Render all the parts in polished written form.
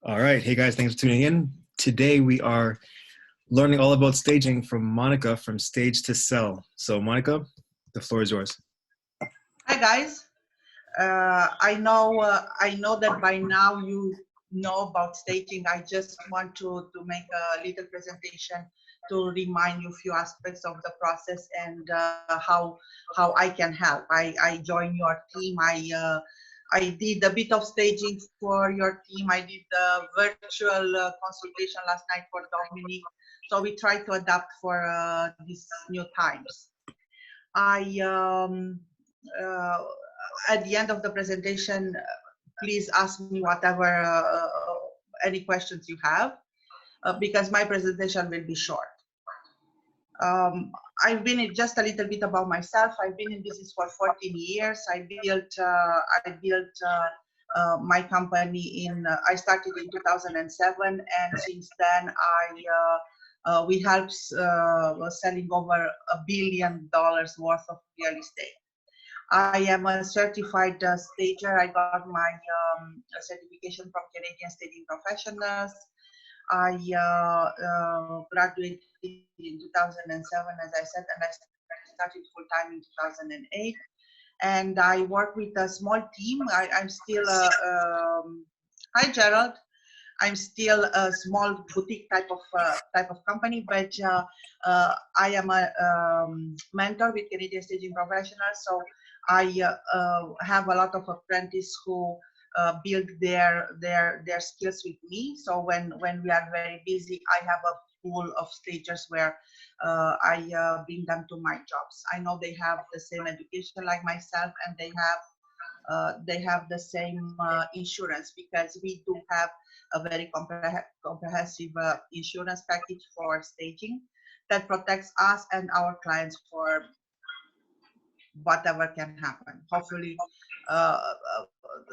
All right. Hey guys, thanks for tuning in. Today we are learning all about staging from Monica from Stage to Sell. So Monica, the floor is yours. Hi guys. I know that by now you know about staging. I just want to make a little presentation to remind you a few aspects of the process and how I can help. I joined your team. I did a bit of staging for your team. I did the virtual consultation last night for Dominic. So we try to adapt for these new times. I uh, at the end of the presentation, please ask me whatever any questions you have, because my presentation will be short. I've been in just a little bit about myself. I've been in business for 14 years. I built my company I started in 2007, and since then we helped selling over $1 billion worth of real estate. I am a certified stager. I got my certification from Canadian Staging Professionals. I graduated in 2007, as I said, and I started full time in 2008. And I work with a small team. I'm still hi Gerald. I'm still a small boutique type of company, but I am a mentor with Canadian Staging Professionals. So I have a lot of apprentices who build their skills with me. So when we are very busy, I have a pool of stagers where I bring them to my jobs. I know they have the same education like myself, and they have the same insurance, because we do have a very comprehensive insurance package for staging that protects us and our clients for whatever can happen. Hopefully,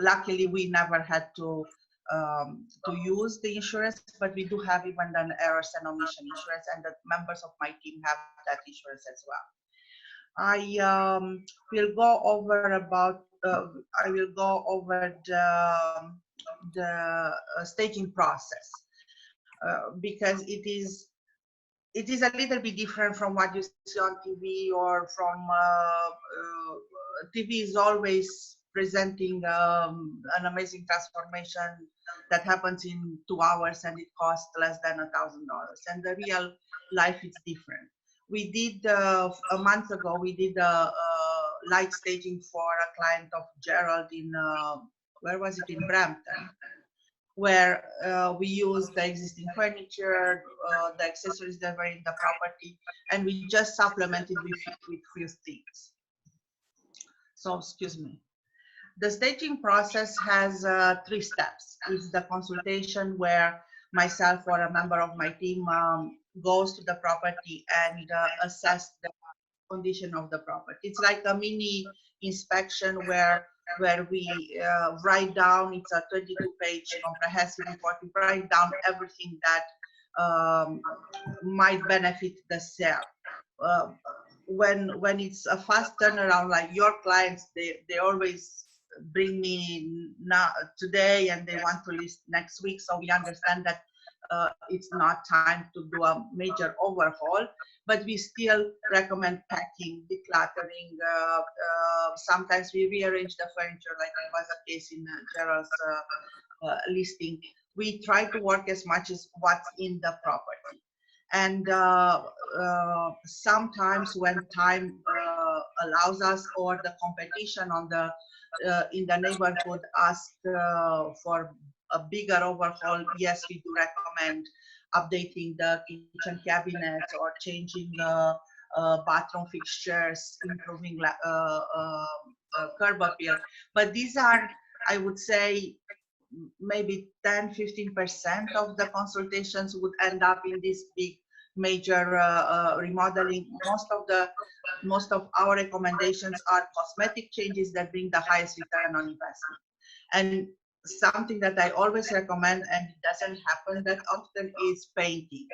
luckily we never had to use the insurance, but we do have even an errors and omission insurance, and the members of my team have that insurance as well. I will go over about I will go over the staging process, because it is a little bit different from what you see on TV, or from TV is always presenting an amazing transformation that happens in 2 hours and it costs less than $1,000, and the real life is different. We did a month ago, we did a light staging for a client of Gerald in where was it, in Brampton, where we used the existing furniture, the accessories that were in the property, and we just supplemented with few things. So, excuse me. The staging process has 3 steps. It's the consultation, where myself or a member of my team goes to the property and assess the condition of the property. It's like a mini inspection where we write down, it's a 22-page comprehensive report. We write down everything that might benefit the sale. When it's a fast turnaround, like your clients, they always bring me now today and they want to list next week. So we understand that it's not time to do a major overhaul, but we still recommend packing, decluttering. Sometimes we rearrange the furniture, like it was the case in Gerald's listing. We try to work as much as what's in the property. And sometimes when time allows us, or the competition on the in the neighborhood ask for a bigger overhaul, yes, we do recommend updating the kitchen cabinets or changing the bathroom fixtures, improving curb appeal. But these are, I would say, maybe 10–15% of the consultations would end up in this big major remodeling. Most of our recommendations are cosmetic changes that bring the highest return on investment. And something that I always recommend, and it doesn't happen that often, is painting.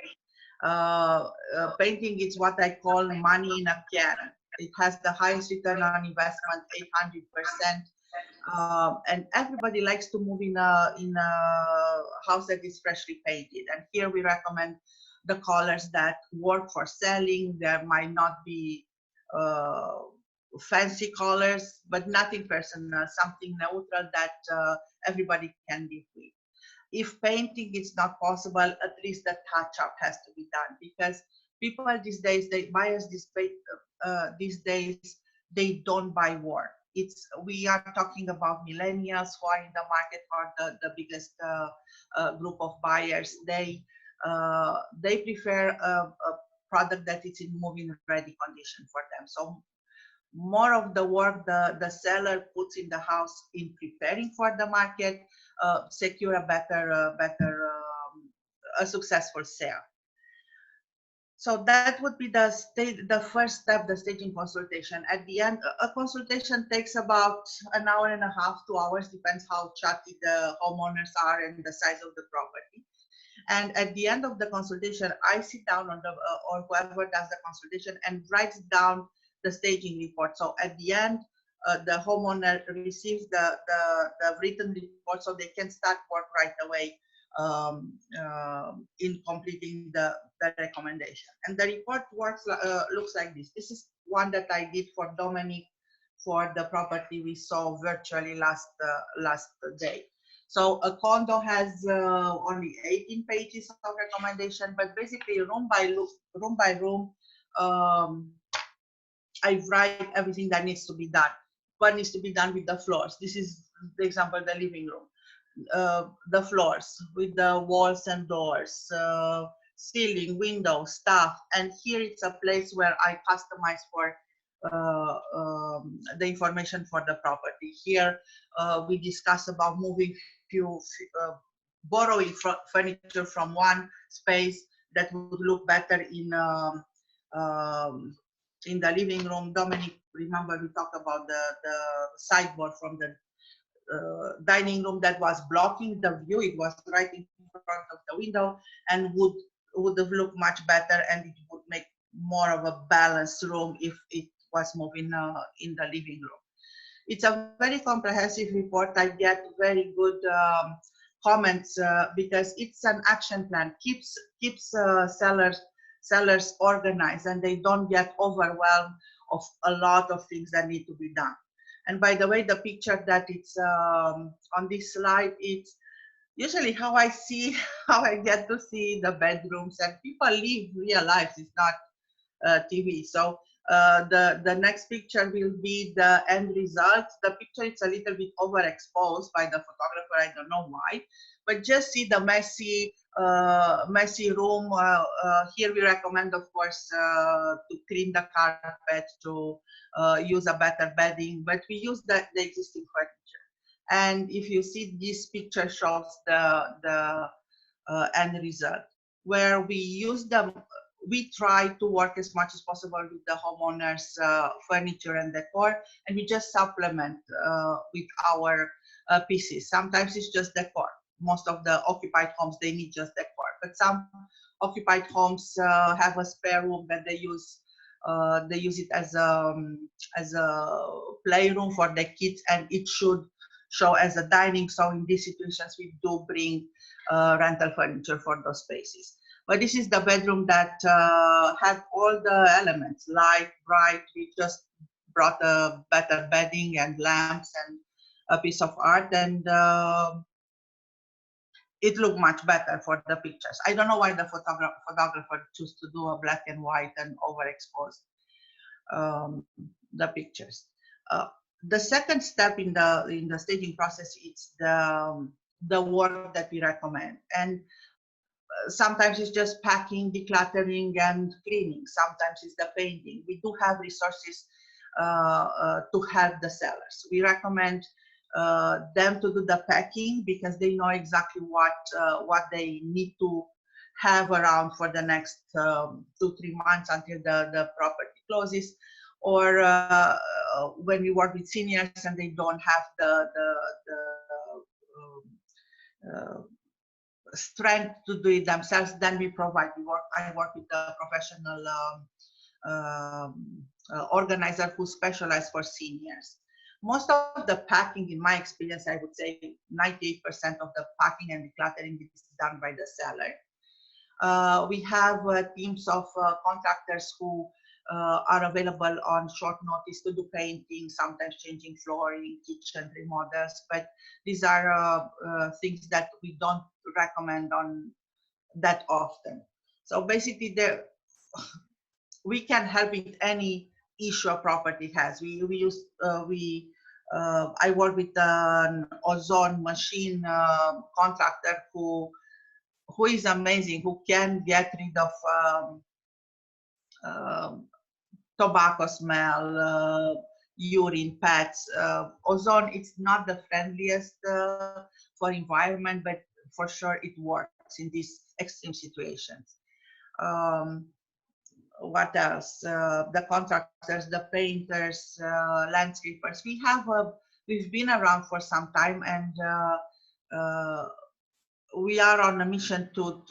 Painting is what I call money in a can. It has the highest return on investment, 800%. And everybody likes to move in a house that is freshly painted. And here we recommend the colors that work for selling. There might not be fancy colors, but nothing personal, something neutral that everybody can live with. If painting is not possible, at least the touch up has to be done, because people these days, buyers these days, they don't buy work. We are talking about millennials who are in the market, are the biggest group of buyers. They prefer a product that is in moving ready condition for them. So more of the work the seller puts in the house in preparing for the market, secure a a successful sale. So that would be the first step, the staging consultation. At the end, a consultation takes about an hour and a half, 2 hours, depends how chatty the homeowners are and the size of the property. And at the end of the consultation, I sit down on or whoever does the consultation and writes down the staging report. So at the end, the homeowner receives the written report, so they can start work right away in completing the recommendation. And the report looks like this. This is one that I did for Dominic for the property we saw virtually last day. So a condo has only 18 pages of recommendation, but basically room by room, I write everything that needs to be done. What needs to be done with the floors? This is the example, the living room. The floors with the walls and doors, ceiling, windows, stuff. And here it's a place where I customize for the information for the property. Here we discuss about moving borrowing furniture from one space that would look better in the living room. Dominic, remember we talked about the sideboard from the dining room that was blocking the view. It was right in front of the window and would have looked much better, and it would make more of a balanced room if it was moved in the living room. It's a very comprehensive report. I get very good comments because it's an action plan. Keeps sellers organized, and they don't get overwhelmed of a lot of things that need to be done. And by the way, the picture that it's on this slide, it's usually how I get to see the bedrooms, and people live real lives. It's not TV. So the next picture will be the end result. The picture is a little bit overexposed by the photographer. I don't know why, but just see the messy room. Here we recommend, of course, to clean the carpet, to use a better bedding, but we use the existing furniture. And if you see, this picture shows the end result, where we try to work as much as possible with the homeowners' furniture and decor, and we just supplement with our pieces. Sometimes it's just decor. Most of the occupied homes, they need just decor, but some occupied homes have a spare room that they use it as a playroom for the kids, and it should show as a dining. So in these situations, we do bring rental furniture for those spaces. But this is the bedroom that had all the elements, light, bright. We just brought a better bedding and lamps and a piece of art, and it looked much better for the pictures. I don't know why the photographer chose to do a black and white and overexpose the pictures. The second step in the staging process is the work that we recommend, and sometimes it's just packing, decluttering, and cleaning. Sometimes it's the painting. We do have resources to help the sellers. We recommend them to do the packing because they know exactly what they need to have around for the next 2-3 months until the property closes. Or when we work with seniors and they don't have the strength to do it themselves, then we provide. I work with a professional organizer who specializes for seniors. Most of the packing, in my experience, I would say 98% of the packing and decluttering is done by the seller. We have teams of contractors who are available on short notice to do painting, sometimes changing flooring, kitchen remodels, but these are things that we don't recommend on that often. So basically, we can help with any issue a property has. I work with an ozone machine contractor who is amazing, who can get rid of um, tobacco smell, urine, pets. Ozone, it's not the friendliest for environment, but for sure it works in these extreme situations. Um, what else? The contractors, the painters, landscapers. We've been around for some time, and we are on a mission to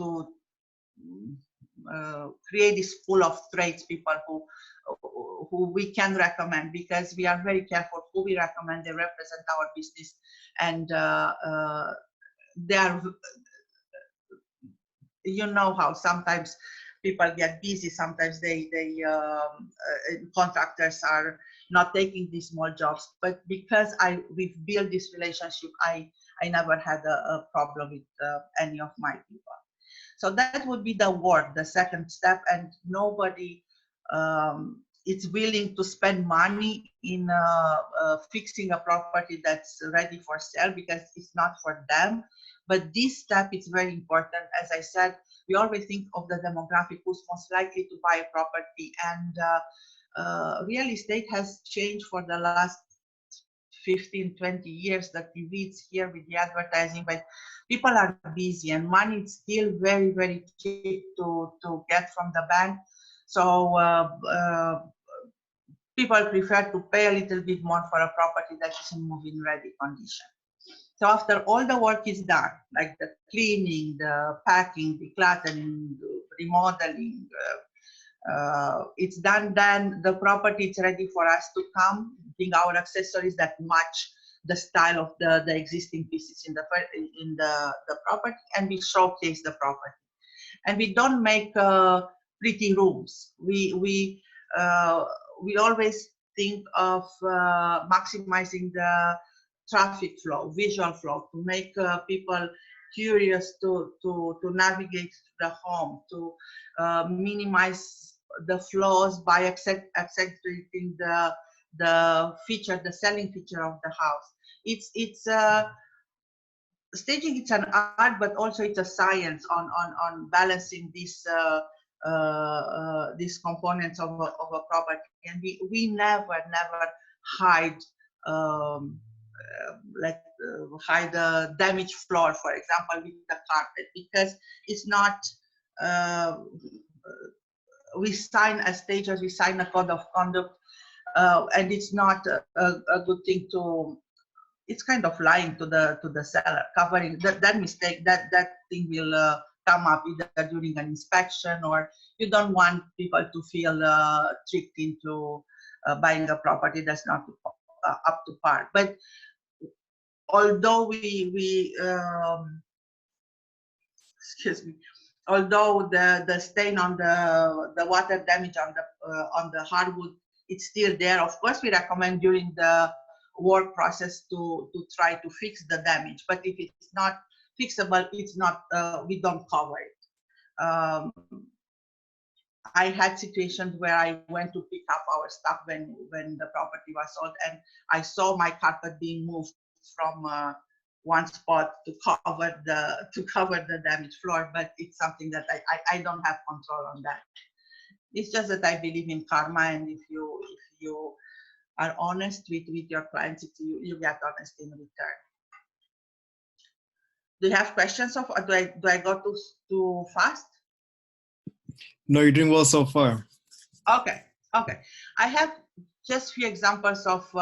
create this pool of tradespeople who we can recommend, because we are very careful who we recommend. They represent our business, and they are, you know how sometimes people get busy, sometimes contractors are not taking these small jobs, but because we've built this relationship, I never had a problem with any of my people. So that would be the work, the second step, and nobody is willing to spend money in fixing a property that's ready for sale, because it's not for them. But this step is very important. As I said, we always think of the demographic who's most likely to buy a property, and real estate has changed for the last 15, 20 years. The TV is here with the advertising, but people are busy and money is still very, very cheap to get from the bank. So people prefer to pay a little bit more for a property that is in move-in ready condition. So after all the work is done, like the cleaning, the packing, decluttering, remodeling, it's done, then the property is ready for us to come, bring our accessories that match the style of the existing pieces in the property, and we showcase the property. And we don't make pretty rooms. We always think of maximizing the traffic flow, visual flow, to make people curious to navigate the home, to minimize the flaws by accentuating the feature, the selling feature of the house. It's staging. It's an art, but also it's a science on balancing these components of a property. And we never hide hide a damaged floor, for example, with the carpet, because it's not. We sign as stagers, we sign a code of conduct, and it's not a good thing to. It's kind of lying to the seller, covering that mistake. That thing will come up either during an inspection, or you don't want people to feel tricked into buying a property that's not up to par. But although excuse me, although the stain on the water damage on the hardwood, it's still there. Of course, we recommend during the work process to try to fix the damage. But if it's not fixable, it's not. We don't cover it. I had situations where I went to pick up our stuff when the property was sold, and I saw my carpet being moved from one spot to cover the damaged floor. But it's something that I don't have control on that. It's just that I believe in karma, and if you are honest with your clients, you get honesty in return. Do you have questions? Do I go too fast? No, you're doing well so far. Okay. I have just few examples of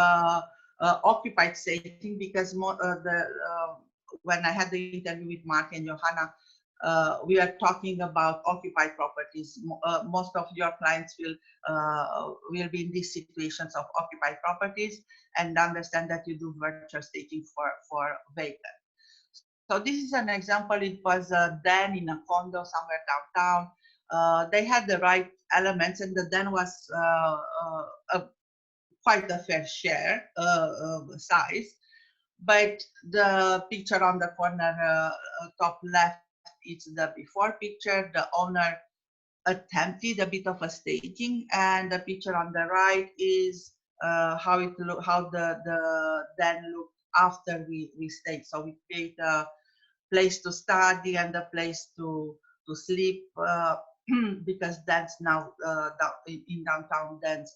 occupied staging, because when I had the interview with Mark and Johanna, we are talking about occupied properties. Most of your clients will be in these situations of occupied properties, and understand that you do virtual staging for vacant. So this is an example. It was a den in a condo somewhere downtown. They had the right elements, and the den was quite a fair share size. But the picture on the corner top left is the before picture. The owner attempted a bit of a staging, and the picture on the right is how the den looked after we staged. So we create a place to study and a place to sleep, because dens now in downtown dens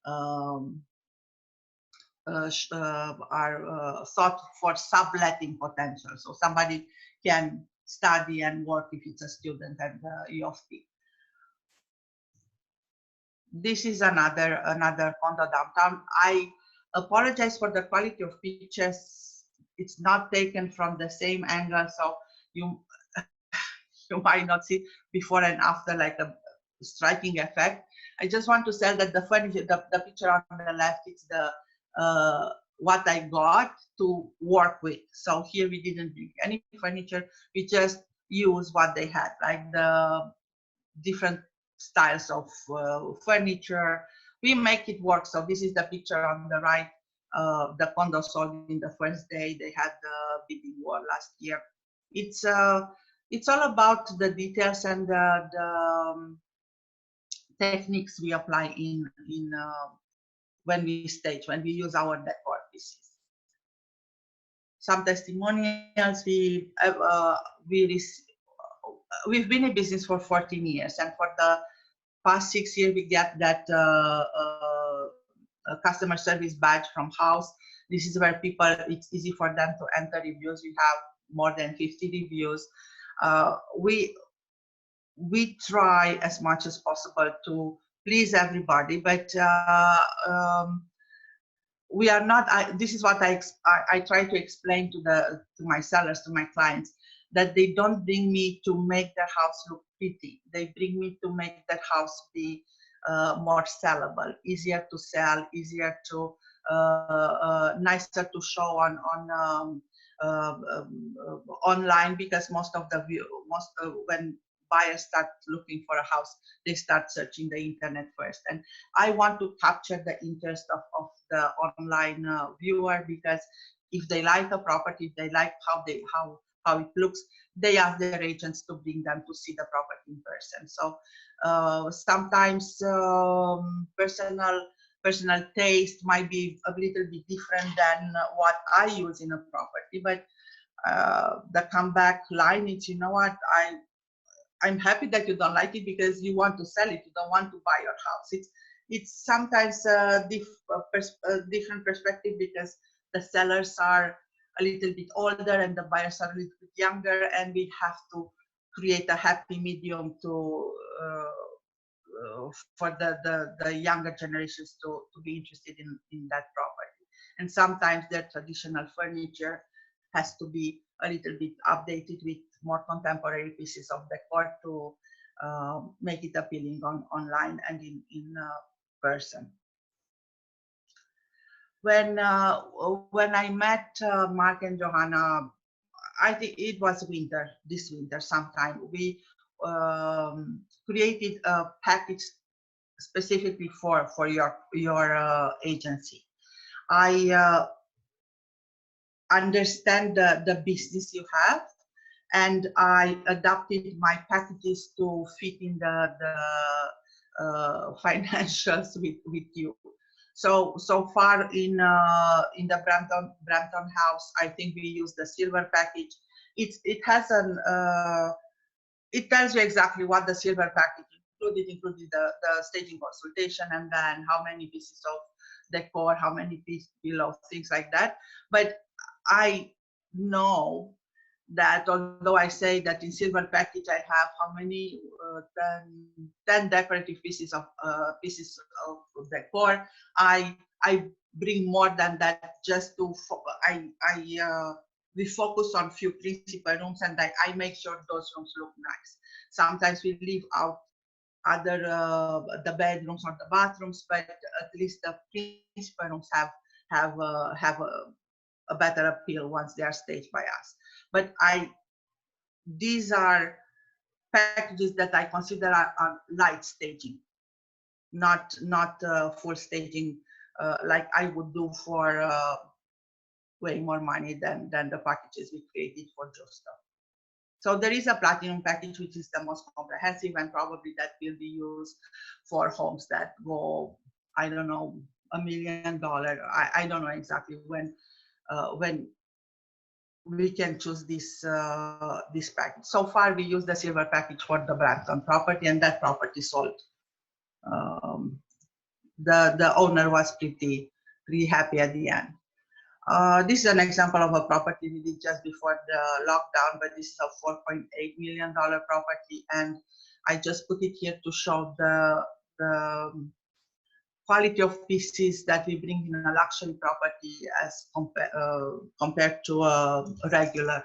um, are thought for subletting potential. So somebody can study and work if it's a student at the U of T. This is another condo downtown. I apologize for the quality of pictures. It's not taken from the same angle, so you you might not see before and after like a striking effect. I just want to say that the furniture, the picture on the left, it's the what I got to work with. So here we didn't bring any furniture. We just use what they had, like the different styles of furniture. We make it work. So this is the picture on the right. The condo sold in the first day. They had the bidding war last year. It's all about the details and the techniques we apply in when we stage, when we use our decor pieces. Some testimonials we've been in business for 14 years, and for the past 6 years we get that customer service badge from House. This is where people, it's easy for them to enter reviews. We have more than 50 reviews. We try as much as possible to please everybody, but we are not. This is what I try to explain to my sellers, to my clients, that they don't bring me to make their house look pretty. They bring me to make that house be more sellable, easier to sell, easier to nicer to show on online, because most when buyers start looking for a house, they start searching the internet first, and I want to capture the interest of the online viewer, because if they like a property, if they like how it looks, they ask their agents to bring them to see the property in person. So sometimes personal taste might be a little bit different than what I use in a property, but the comeback line is, you know what, I'm happy that you don't like it because you want to sell it. You don't want to buy your house. It's sometimes a different perspective, because the sellers are a little bit older and the buyers are a little bit younger, and we have to create a happy medium to for the younger generations to be interested in that property. And sometimes their traditional furniture has to be a little bit updated with more contemporary pieces of decor to make it appealing online and in person. When I met Mark and Johanna, I think it was this winter sometime, we created a package specifically for your agency. I understand the business you have, and I adapted my packages to fit in the financials with you. So far in the Brampton house, I think we use the silver package. It has it tells you exactly what the silver package included the staging consultation, and then how many pieces of decor, how many pieces below, things like that. But I know that although I say that in silver package I have how many 10 decorative pieces of decor, I bring more than that, just to we focus on few principal rooms, and I make sure those rooms look nice. Sometimes we leave out other the bedrooms or the bathrooms, but at least the principal rooms have a better appeal once they are staged by us. But these are packages that I consider are light staging, not full staging like I would do for way more money than the packages we created for Justo. So there is a platinum package, which is the most comprehensive, and probably that will be used for homes that go, I don't know, $1 million. I don't know exactly when we can choose this package. So far, we use the silver package for the Brampton property, and that property sold. The owner was pretty happy at the end. This is an example of a property we did just before the lockdown, but this is a $4.8 million property, and I just put it here to show the quality of pieces that we bring in a luxury property as compared to a regular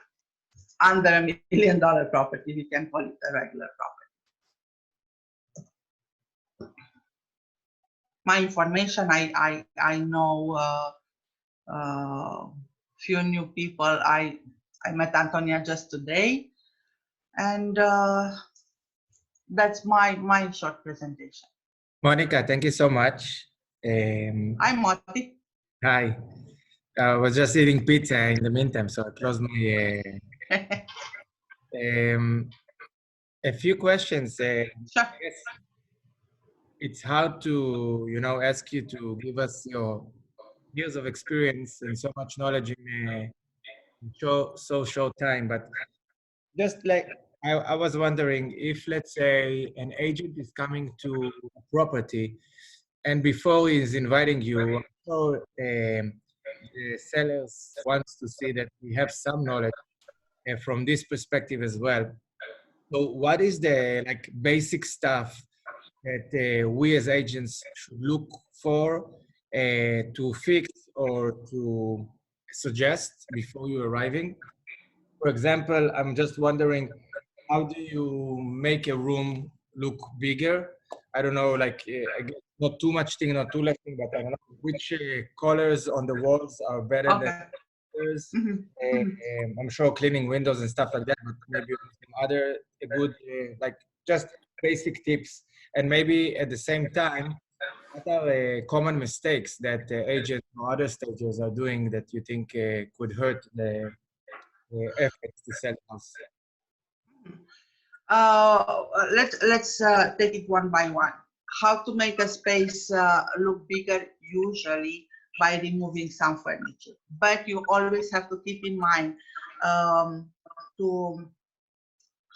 under $1 million property. We can call it a regular property. My information, I know few new people. I met Antonia just today, and that's my short presentation. Monica, thank you so much. I'm Moti. Hi. I was just eating pizza in the meantime, so I closed my. A few questions. Sure. I guess it's hard to, ask you to give us your years of experience and so much knowledge in so short time. But just like I was wondering if, let's say, an agent is coming to a property, and before he's inviting you, so the sellers wants to see that we have some knowledge from this perspective as well. So what is the basic stuff that we as agents should look for to fix or to suggest before you arriving? For example, I'm just wondering, how do you make a room look bigger? I don't know, I guess not too much thing, not too less thing, but I don't know which colors on the walls are better than others. I'm sure cleaning windows and stuff like that, but maybe some other good, just basic tips. And maybe at the same time, what are common mistakes that agents or other stages are doing that you think could hurt the efforts to sell house? Let's take it one by one. How to make a space look bigger? Usually by removing some furniture, but you always have to keep in mind to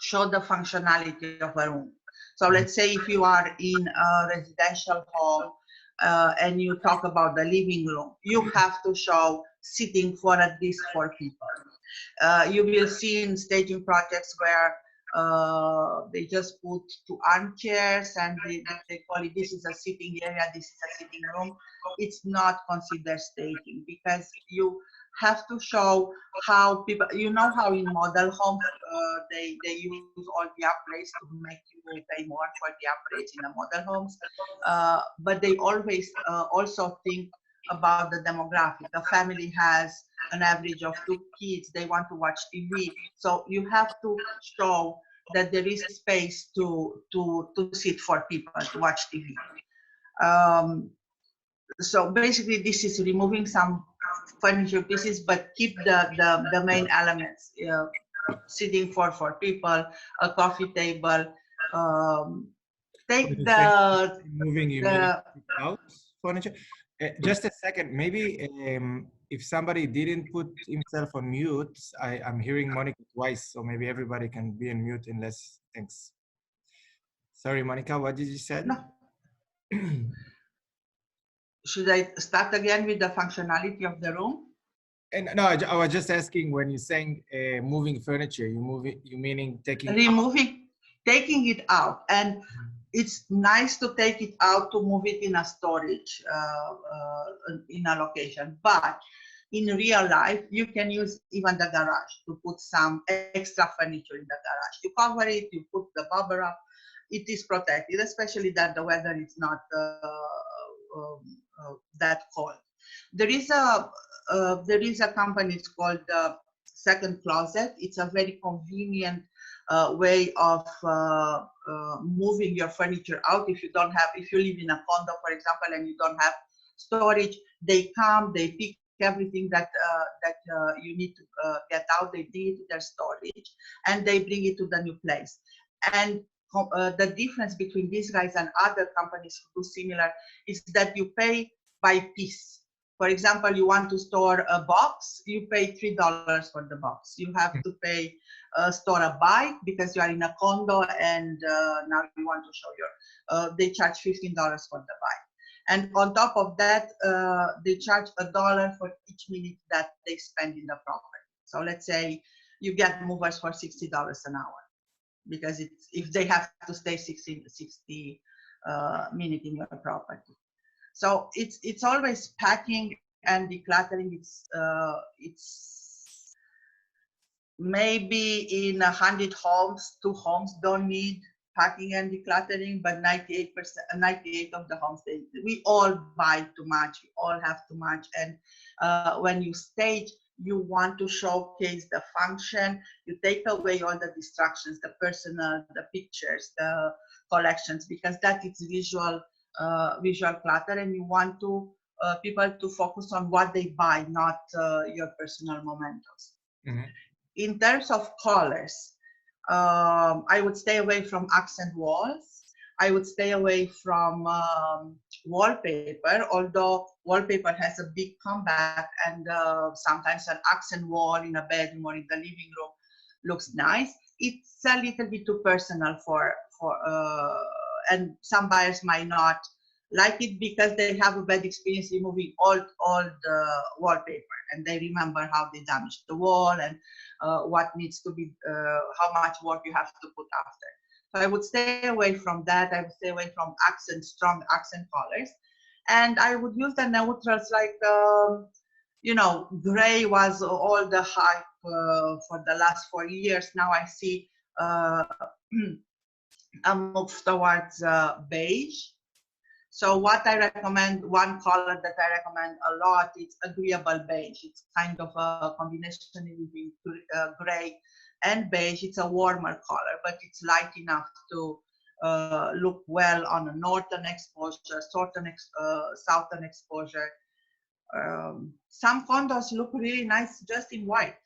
show the functionality of a room. So let's say if you are in a residential home and you talk about the living room, you have to show seating for at least 4 people. You will see in staging projects where they just put 2 armchairs and they call it, this is a sitting area, this is a sitting room. It's not considered staging because you have to show how people, how in model homes they use all the upgrades to make you pay more for the upgrades in the model homes, but they always also think about the demographic. A family has an average of 2 kids, they want to watch TV, so you have to show that there is space to sit for people to watch TV. So basically this is removing some furniture pieces, but keep the main elements. Sitting for 4 people, a coffee table. Take the moving you mean out furniture. Just a second, maybe if somebody didn't put himself on mute, I'm hearing Monica twice, so maybe everybody can be on mute unless, thanks. Sorry, Monica, what did you say? No. Should I start again with the functionality of the room? And no, I was just asking, when you're saying moving furniture, you meaning taking taking it out, and it's nice to take it out to move it in a storage in a location, but in real life, you can use even the garage to put some extra furniture in the garage. You cover it, you put the bubble wrap, it is protected, especially that the weather is not that cold. There is a company, it's called Second Closet. It's a very convenient way of moving your furniture out. If you live in a condo, for example, and you don't have storage, they come, they pick everything that you need to get out. They bring it to their storage, and they bring it to the new place. And the difference between these guys and other companies who do similar is that you pay by piece. For example, you want to store a box, you pay $3 for the box. You have to pay store a bike because you are in a condo and now you want to show your. They charge $15 for the bike. And on top of that, they charge $1 for each minute that they spend in the property. So let's say you get movers for $60 an hour, because if they have to stay 60 minutes in your property. So it's always packing and decluttering. It's maybe in 100 homes, 2 homes don't need packing and decluttering, but 98 of the homes, we all buy too much. We all have too much. And when you stage, you want to showcase the function. You take away all the distractions, the personal, the pictures, the collections, because that is visual clutter, and you want to people to focus on what they buy, not your personal mementos. Mm-hmm. In terms of colors, I would stay away from accent walls. I would stay away from wallpaper, although wallpaper has a big comeback, and sometimes an accent wall in a bedroom or in the living room looks nice. It's a little bit too personal and some buyers might not like it because they have a bad experience removing all the wallpaper, and they remember how they damaged the wall and what needs to be, how much work you have to put after. So I would stay away from that. I would stay away from strong accent colors, and I would use the neutrals like, gray was all the hype for the last 4 years. Now I see a move towards beige. So what I recommend, one color that I recommend a lot, is agreeable beige. It's kind of a combination between gray and beige. It's a warmer color, but it's light enough to look well on a northern exposure, southern exposure. Some condos look really nice just in white.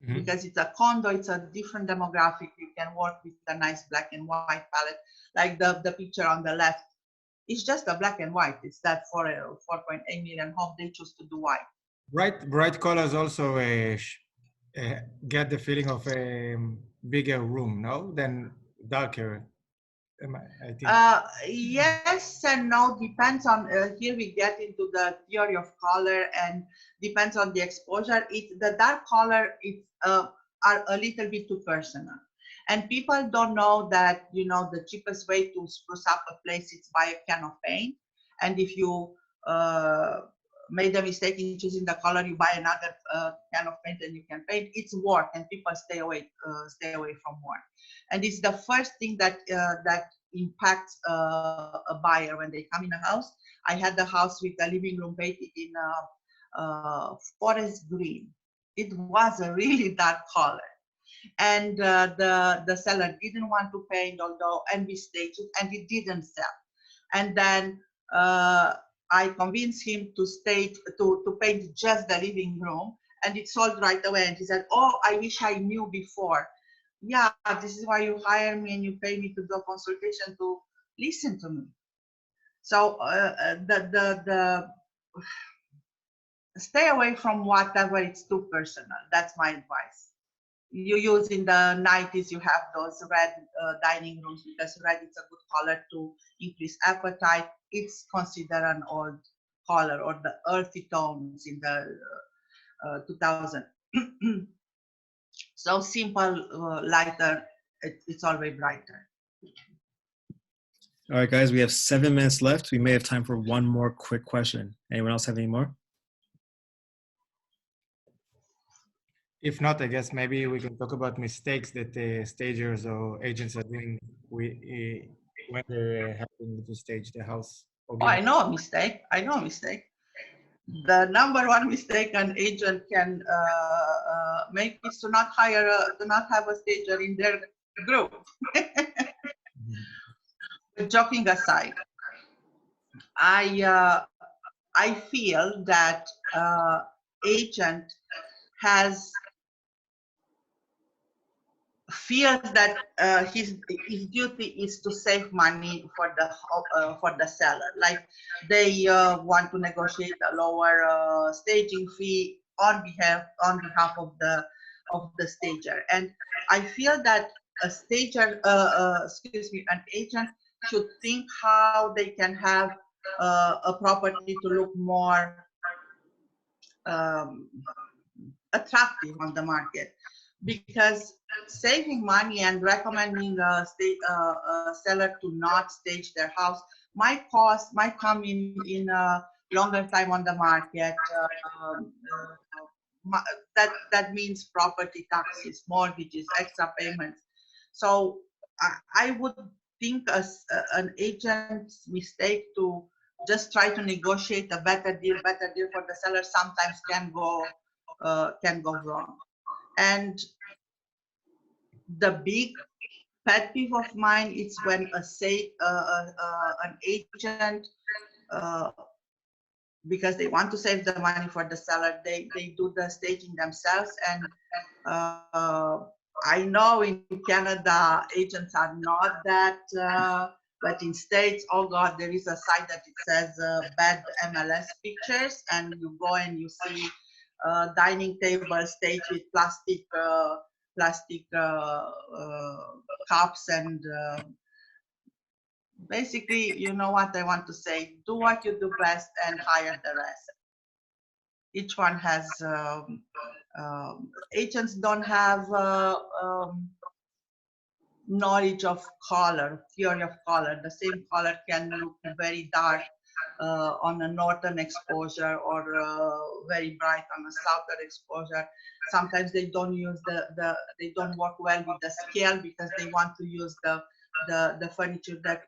Mm-hmm. Because it's a condo, it's a different demographic. You can work with a nice black and white palette, like the picture on the left. It's just a black and white. It's that for a 4.8 million home, they choose to do white. Bright colors also get the feeling of a bigger room, no, than darker. I think. Yes and no, depends on, here we get into the theory of color and depends on the exposure. The dark color are a little bit too personal. And people don't know that, the cheapest way to spruce up a place is buy a can of paint. And if you made a mistake in choosing the color, you buy another can of paint and you can paint. It's work, and people stay away from work. And it's the first thing that impacts a buyer when they come in a house. I had the house with the living room painted in forest green. It was a really dark color. And the seller didn't want to paint, and we staged it, and it didn't sell. And then I convinced him to paint just the living room, and it sold right away. And he said, "Oh, I wish I knew before." Yeah, this is why you hire me and you pay me to do a consultation to listen to me. So stay away from whatever it's too personal. That's my advice. You use in the 90s, you have those red dining rooms, because red is a good color to increase appetite. It's considered an old color, or the earthy tones in the 2000. So simple, lighter, it's always brighter. All right, guys, we have 7 minutes left. We may have time for one more quick question. Anyone else have any more? if not, I guess maybe we can talk about mistakes that stagers or agents are doing when they're helping to stage the house. Or Oh, I know a mistake. I know a mistake. The number one mistake an agent can make is to not to not have a stager in their group. Joking aside, I feel that agent feels that his duty is to save money for the seller. Like they want to negotiate a lower staging fee on behalf of the stager. And I feel that a stager, an agent should think how they can have a property to look more attractive on the market, because saving money and recommending a seller to not stage their house might come in a longer time on the market. That means property taxes, mortgages, extra payments. So I would think an agent's mistake to just try to negotiate a better deal for the seller sometimes can go wrong. And the big pet peeve of mine is when an agent, because they want to save the money for the seller, they do the staging themselves. And I know in Canada agents are not that, but in States, oh God, there is a site that it says bad MLS pictures, and you go and you see dining table staged with plastic cups, and basically, you know what I want to say, do what you do best and hire the rest. Each one has agents don't have knowledge of color, theory of color. The same color can look very dark on a northern exposure, or very bright on a southern exposure. Sometimes they don't use they don't work well with the scale because they want to use the furniture that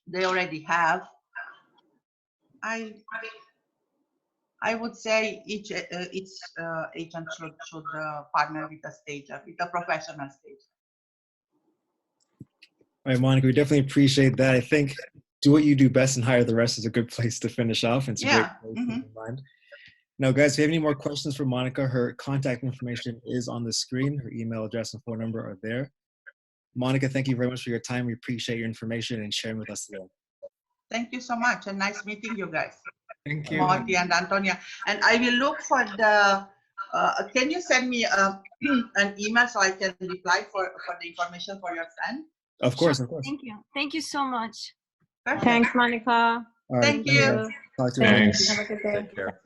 they already have. I would say each agent should partner with a stager, with a professional stager. All right, Monica, we definitely appreciate that. I think do what you do best and hire the rest is a good place to finish off. It's a great place to keep in mind. Now, guys, if you have any more questions for Monica, her contact information is on the screen. Her email address and phone number are there. Monica, thank you very much for your time. We appreciate your information and sharing with us today. Thank you so much, and nice meeting you guys. Thank you. Marty and Antonia. And I will look for the, can you send me an email so I can reply for the information for your friend? Of course, Sure. of course. Thank you. Thank you so much. Perfect. Thanks, Monica. All right, Thank you. Talk to you. Thanks. Have a good day. Take care.